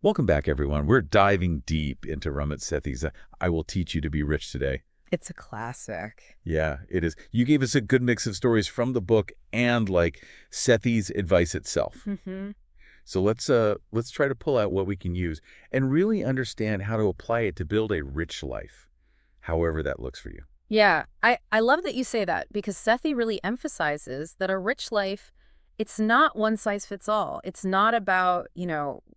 Welcome back, everyone. We're diving deep into Ramit Sethi's I Will Teach You to Be Rich Today. It's a classic. Yeah, it is. You gave us a good mix of stories from the book and Sethi's advice itself. hmm So let's try to pull out what we can use and really understand how to apply it to build a rich life, however that looks for you. Yeah, I love that you say that because Sethi really emphasizes that a rich life, it's not one size fits all. It's not about,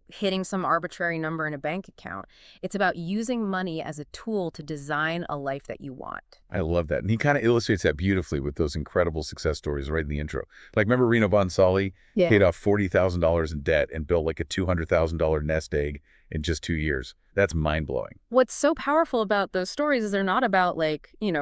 hitting some arbitrary number in a bank account. It's about using money as a tool to design a life that you want. I love that. And he kind of illustrates that beautifully with those incredible success stories right in the intro. Like, remember Reno Bonsali Yeah. paid off $40,000 in debt and built like a $200,000 nest egg in just 2 years. That's mind-blowing. What's so powerful about those stories is they're not about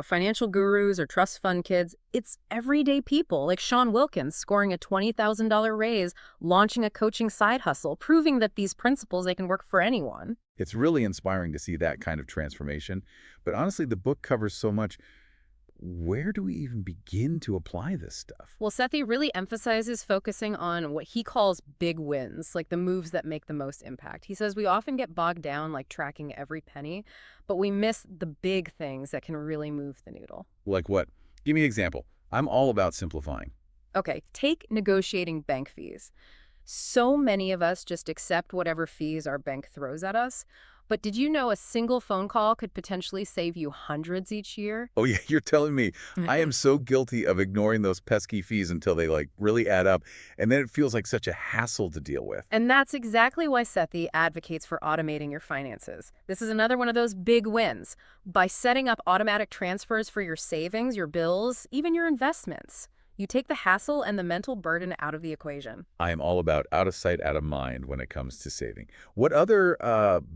financial gurus or trust fund kids. It's everyday people like Sean Wilkins scoring a $20,000 raise, launching a coaching side hustle, proving that these principles, they can work for anyone. It's really inspiring to see that kind of transformation. But honestly, the book covers so much. Where do we even begin to apply this stuff? Well, Sethi really emphasizes focusing on what he calls big wins, like the moves that make the most impact. He says we often get bogged down like tracking every penny, but we miss the big things that can really move the needle. Like what? Give me an example. I'm all about simplifying. Okay, take negotiating bank fees. So many of us just accept whatever fees our bank throws at us. But did you know a single phone call could potentially save you hundreds each year? Oh yeah, you're telling me. I am so guilty of ignoring those pesky fees until they really add up. And then it feels like such a hassle to deal with. And that's exactly why Sethi advocates for automating your finances. This is another one of those big wins. By setting up automatic transfers for your savings, your bills, even your investments, you take the hassle and the mental burden out of the equation. I am all about out of sight, out of mind when it comes to saving. What other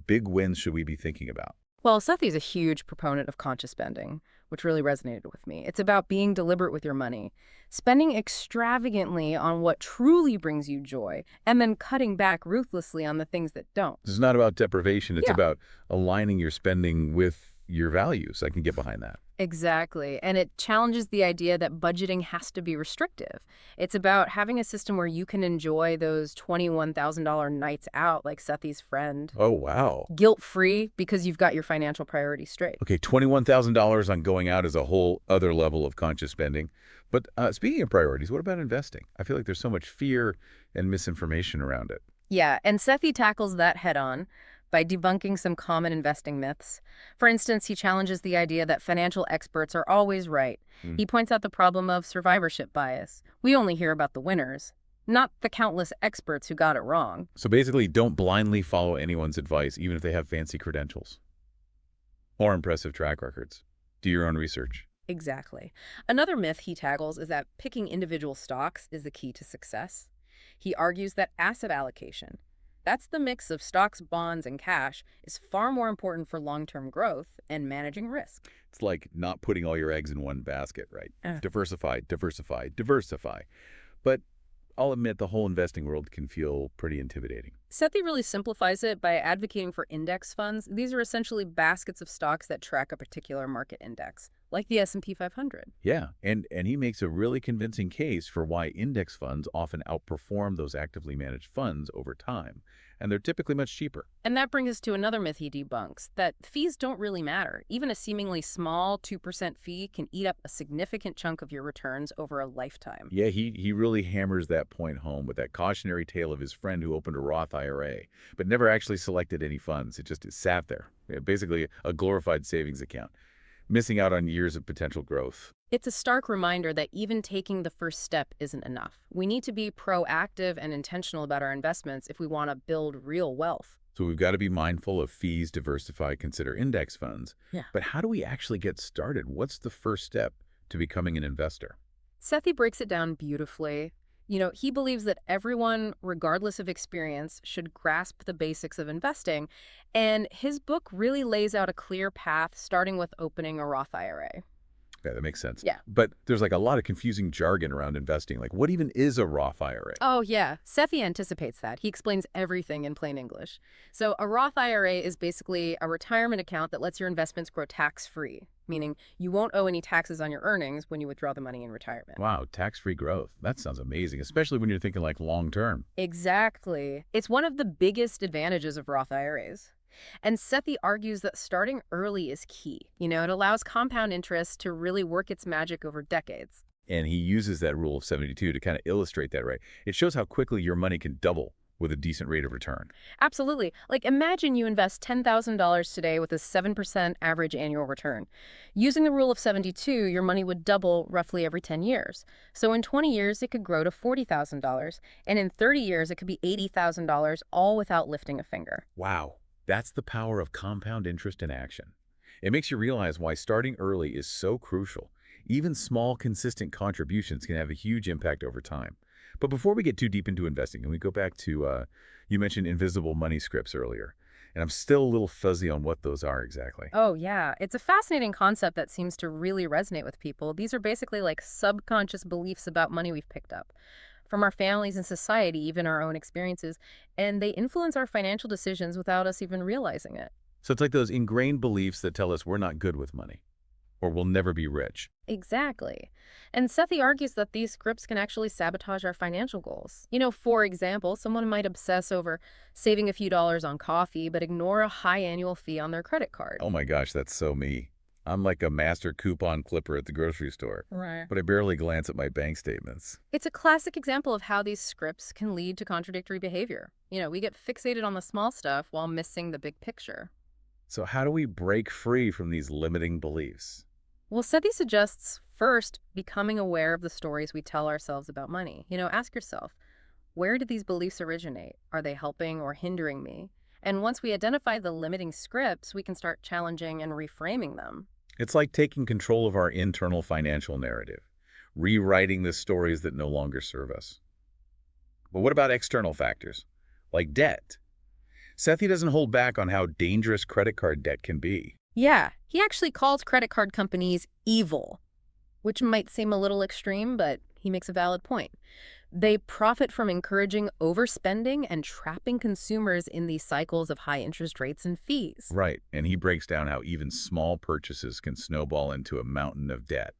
big wins should we be thinking about? Well, Sethi is a huge proponent of conscious spending, which really resonated with me. It's about being deliberate with your money, spending extravagantly on what truly brings you joy, and then cutting back ruthlessly on the things that don't. This is not about deprivation. It's Yeah. about aligning your spending with your values. I can get behind that. Exactly. And it challenges the idea that budgeting has to be restrictive. It's about having a system where you can enjoy those $21,000 nights out like Sethi's friend, Oh, wow. guilt-free because you've got your financial priorities straight. Okay, $21,000 on going out is a whole other level of conscious spending. But speaking of priorities, what about investing? I feel like there's so much fear and misinformation around it. Yeah, and Sethi tackles that head-on by debunking some common investing myths. For instance, he challenges the idea that financial experts are always right. Hmm. He points out the problem of survivorship bias. We only hear about the winners, not the countless experts who got it wrong. So basically, don't blindly follow anyone's advice, even if they have fancy credentials or impressive track records. Do your own research. Exactly. Another myth he tackles is that picking individual stocks is the key to success. He argues that asset allocation, that's the mix of stocks, bonds, and cash, is far more important for long-term growth and managing risk. It's like not putting all your eggs in one basket, right? Uh. Diversify, diversify, diversify. But I'll admit the whole investing world can feel pretty intimidating. Sethi really simplifies it by advocating for index funds. These are essentially baskets of stocks that track a particular market index, like the S&P 500. Yeah, and he makes a really convincing case for why index funds often outperform those actively managed funds over time, and they're typically much cheaper. And that brings us to another myth he debunks, that fees don't really matter. Even a seemingly small 2% fee can eat up a significant chunk of your returns over a lifetime. Yeah, he really hammers that point home with that cautionary tale of his friend who opened a Roth IRA, but never actually selected any funds. It sat there, basically a glorified savings account, missing out on years of potential growth. It's a stark reminder that even taking the first step isn't enough. We need to be proactive and intentional about our investments if we want to build real wealth. So we've got to be mindful of fees, diversify, consider index funds. Yeah. But how do we actually get started? What's the first step to becoming an investor? Sethi breaks it down beautifully. He believes that everyone, regardless of experience, should grasp the basics of investing. And his book really lays out a clear path, starting with opening a Roth IRA. Yeah, that makes sense. Yeah. But there's a lot of confusing jargon around investing. Like, what even is a Roth IRA? Oh, yeah. Sethi anticipates that. He explains everything in plain English. So a Roth IRA is basically a retirement account that lets your investments grow tax-free. meaning you won't owe any taxes on your earnings when you withdraw the money in retirement. Wow, tax-free growth. That sounds amazing, especially when you're thinking like long-term. Exactly. It's one of the biggest advantages of Roth IRAs. And Sethi argues that starting early is key. It allows compound interest to really work its magic over decades. And he uses that rule of 72 to kind of illustrate that, right? It shows how quickly your money can double with a decent rate of return. Absolutely. Like imagine you invest $10,000 today with a 7% average annual return. Using the rule of 72, your money would double roughly every 10 years. So in 20 years, it could grow to $40,000. And in 30 years, it could be $80,000, all without lifting a finger. Wow, that's the power of compound interest in action. It makes you realize why starting early is so crucial. Even small, consistent contributions can have a huge impact over time. But before we get too deep into investing, can we go back to, you mentioned invisible money scripts earlier, and I'm still a little fuzzy on what those are exactly. Oh, yeah. It's a fascinating concept that seems to really resonate with people. These are basically like subconscious beliefs about money we've picked up from our families and society, even our own experiences, and they influence our financial decisions without us even realizing it. So it's like those ingrained beliefs that tell us we're not good with money, or we'll never be rich. Exactly. And Sethi argues that these scripts can actually sabotage our financial goals. For example, someone might obsess over saving a few dollars on coffee, but ignore a high annual fee on their credit card. Oh my gosh, that's so me. I'm like a master coupon clipper at the grocery store, Right. but I barely glance at my bank statements. It's a classic example of how these scripts can lead to contradictory behavior. We get fixated on the small stuff while missing the big picture. So how do we break free from these limiting beliefs? Well, Sethi suggests first becoming aware of the stories we tell ourselves about money. Ask yourself, where did these beliefs originate? Are they helping or hindering me? And once we identify the limiting scripts, we can start challenging and reframing them. It's like taking control of our internal financial narrative, rewriting the stories that no longer serve us. But what about external factors, like debt? Sethi doesn't hold back on how dangerous credit card debt can be. Yeah, he actually calls credit card companies evil, which might seem a little extreme, but he makes a valid point. They profit from encouraging overspending and trapping consumers in these cycles of high interest rates and fees. Right, and he breaks down how even small purchases can snowball into a mountain of debt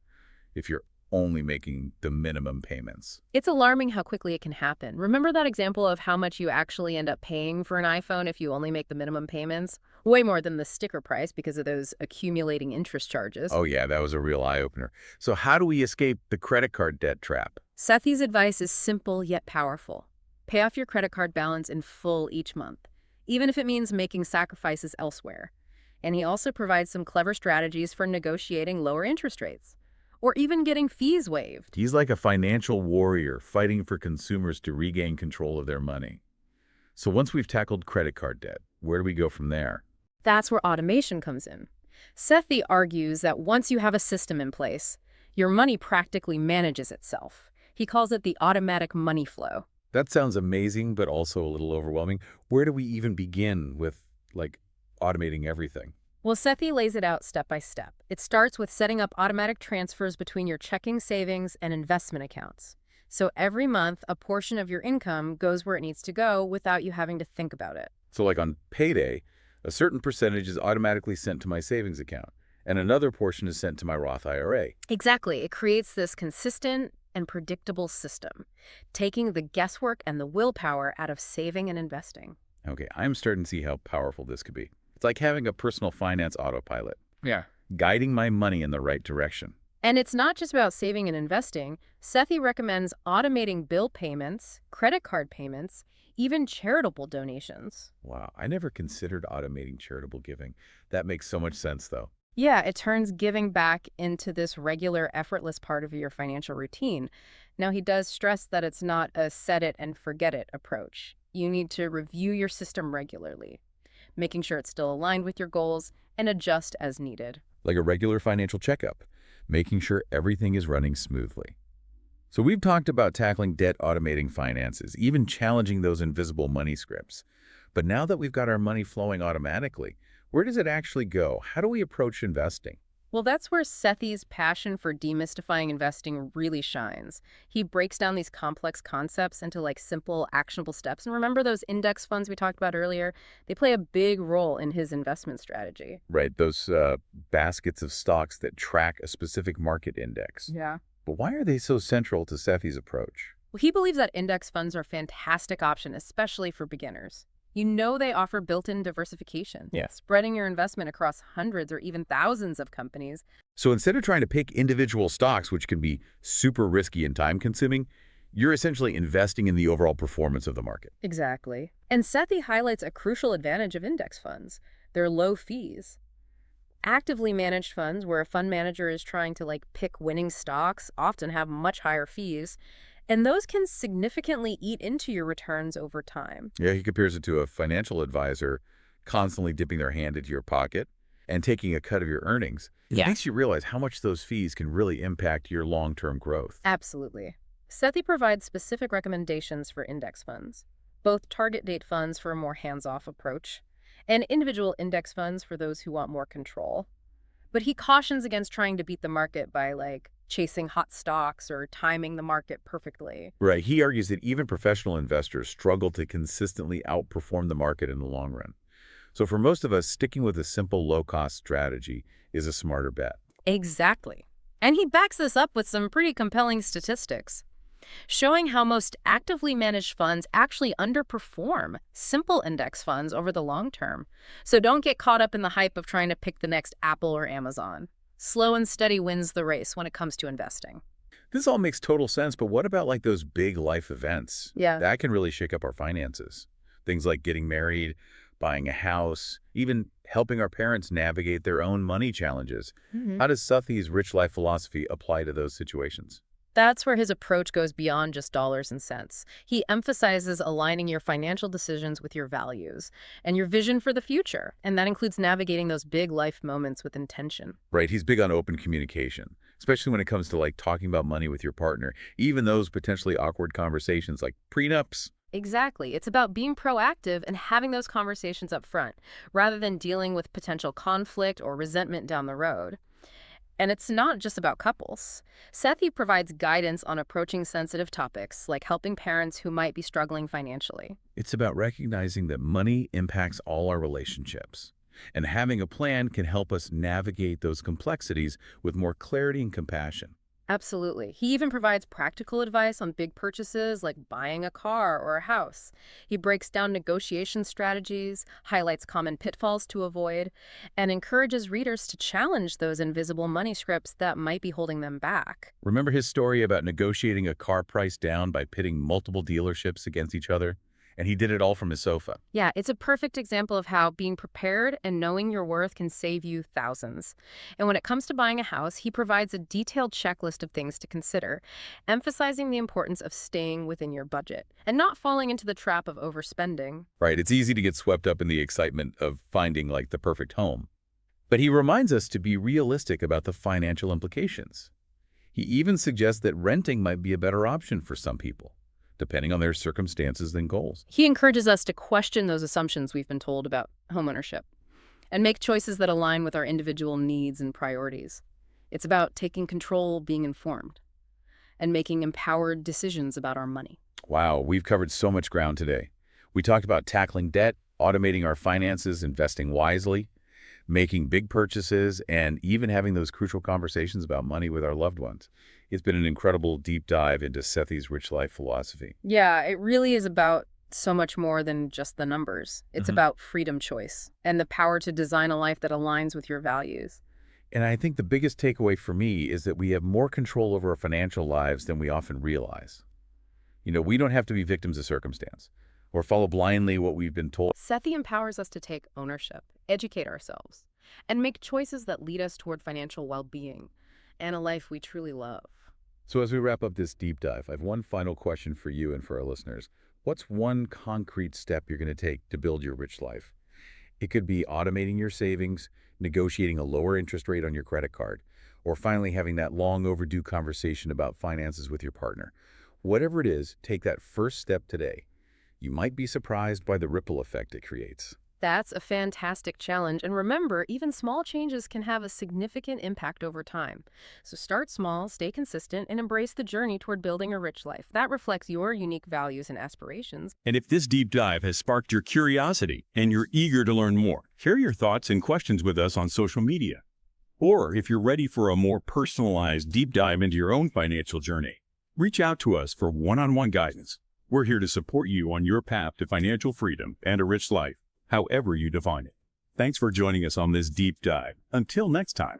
if you're only making the minimum payments. It's alarming how quickly it can happen. Remember that example of how much you actually end up paying for an iPhone if you only make the minimum payments? Way more than the sticker price because of those accumulating interest charges. Oh yeah, that was a real eye-opener. So how do we escape the credit card debt trap? Sethi's advice is simple yet powerful. Pay off your credit card balance in full each month, even if it means making sacrifices elsewhere. And he also provides some clever strategies for negotiating lower interest rates, or even getting fees waived. He's like a financial warrior fighting for consumers to regain control of their money. So once we've tackled credit card debt, where do we go from there? That's where automation comes in. Sethi argues that once you have a system in place, your money practically manages itself. He calls it the automatic money flow. That sounds amazing, but also a little overwhelming. Where do we even begin with, like, automating everything? Well, Sethi lays it out step by step. It starts with setting up automatic transfers between your checking, savings, and investment accounts. So every month, a portion of your income goes where it needs to go without you having to think about it. So like on payday, a certain percentage is automatically sent to my savings account, and another portion is sent to my Roth IRA. Exactly. It creates this consistent and predictable system, taking the guesswork and the willpower out of saving and investing. Okay, I'm starting to see how powerful this could be. It's like having a personal finance autopilot, Yeah. guiding my money in the right direction. And it's not just about saving and investing. Sethi recommends automating bill payments, credit card payments, even charitable donations. Wow, I never considered automating charitable giving. That makes so much sense, though. Yeah, it turns giving back into this regular, effortless part of your financial routine. Now, he does stress that it's not a set it and forget it approach. You need to review your system regularly, making sure it's still aligned with your goals and adjust as needed. Like a regular financial checkup, making sure everything is running smoothly. So we've talked about tackling debt, automating finances, even challenging those invisible money scripts. But now that we've got our money flowing automatically, where does it actually go? How do we approach investing? Well, that's where Sethi's passion for demystifying investing really shines. He breaks down these complex concepts into simple, actionable steps. And remember those index funds we talked about earlier? They play a big role in his investment strategy. Right, those baskets of stocks that track a specific market index. Yeah. But why are they so central to Sethi's approach? Well, he believes that index funds are a fantastic option, especially for beginners. You know they offer built-in diversification, Yeah. spreading your investment across hundreds or even thousands of companies. So instead of trying to pick individual stocks, which can be super risky and time-consuming, you're essentially investing in the overall performance of the market. Exactly. And Sethi highlights a crucial advantage of index funds. Their low fees. Actively managed funds, where a fund manager is trying to pick winning stocks, often have much higher fees, and those can significantly eat into your returns over time. Yeah, he compares it to a financial advisor constantly dipping their hand into your pocket and taking a cut of your earnings. It Yeah. makes you realize how much those fees can really impact your long-term growth. Absolutely. Sethi provides specific recommendations for index funds, both target date funds for a more hands-off approach, and individual index funds for those who want more control. But he cautions against trying to beat the market by chasing hot stocks or timing the market perfectly. Right. He argues that even professional investors struggle to consistently outperform the market in the long run. So for most of us, sticking with a simple low-cost strategy is a smarter bet. Exactly. And he backs this up with some pretty compelling statistics, showing how most actively managed funds actually underperform simple index funds over the long term. So don't get caught up in the hype of trying to pick the next Apple or Amazon. Slow and steady wins the race when it comes to investing. This all makes total sense, but what about those big life events? Yeah. That can really shake up our finances. Things like getting married, buying a house, even helping our parents navigate their own money challenges. Mhm. How does Sethi's rich life philosophy apply to those situations? That's where his approach goes beyond just dollars and cents. He emphasizes aligning your financial decisions with your values and your vision for the future. And that includes navigating those big life moments with intention. Right, he's big on open communication, especially when it comes to talking about money with your partner, even those potentially awkward conversations like prenups. Exactly. It's about being proactive and having those conversations up front, rather than dealing with potential conflict or resentment down the road. And it's not just about couples. Sethi provides guidance on approaching sensitive topics, like helping parents who might be struggling financially. It's about recognizing that money impacts all our relationships, and having a plan can help us navigate those complexities with more clarity and compassion. Absolutely. He even provides practical advice on big purchases like buying a car or a house. He breaks down negotiation strategies, highlights common pitfalls to avoid, and encourages readers to challenge those invisible money scripts that might be holding them back. Remember his story about negotiating a car price down by pitting multiple dealerships against each other? And he did it all from his sofa. Yeah, it's a perfect example of how being prepared and knowing your worth can save you thousands. And when it comes to buying a house, he provides a detailed checklist of things to consider, emphasizing the importance of staying within your budget and not falling into the trap of overspending. Right, it's easy to get swept up in the excitement of finding the perfect home. But he reminds us to be realistic about the financial implications. He even suggests that renting might be a better option for some people, depending on their circumstances and goals. He encourages us to question those assumptions we've been told about homeownership and make choices that align with our individual needs and priorities. It's about taking control, being informed, and making empowered decisions about our money. Wow, we've covered so much ground today. We talked about tackling debt, automating our finances, investing wisely, making big purchases, and even having those crucial conversations about money with our loved ones. It's been an incredible deep dive into Sethi's rich life philosophy. Yeah, it really is about so much more than just the numbers. It's Mhm. about freedom choice and the power to design a life that aligns with your values. And I think the biggest takeaway for me is that we have more control over our financial lives than we often realize. We don't have to be victims of circumstance or follow blindly what we've been told. Sethi empowers us to take ownership, educate ourselves, and make choices that lead us toward financial well-being and a life we truly love. So as we wrap up this deep dive, I have one final question for you and for our listeners. What's one concrete step you're going to take to build your rich life? It could be automating your savings, negotiating a lower interest rate on your credit card, or finally having that long overdue conversation about finances with your partner. Whatever it is, take that first step today. You might be surprised by the ripple effect it creates. That's a fantastic challenge. And remember, even small changes can have a significant impact over time. So start small, stay consistent, and embrace the journey toward building a rich life. That reflects your unique values and aspirations. And if this deep dive has sparked your curiosity and you're eager to learn more, share your thoughts and questions with us on social media. Or if you're ready for a more personalized deep dive into your own financial journey, reach out to us for one-on-one guidance. We're here to support you on your path to financial freedom and a rich life, however you define it. Thanks for joining us on this deep dive. Until next time.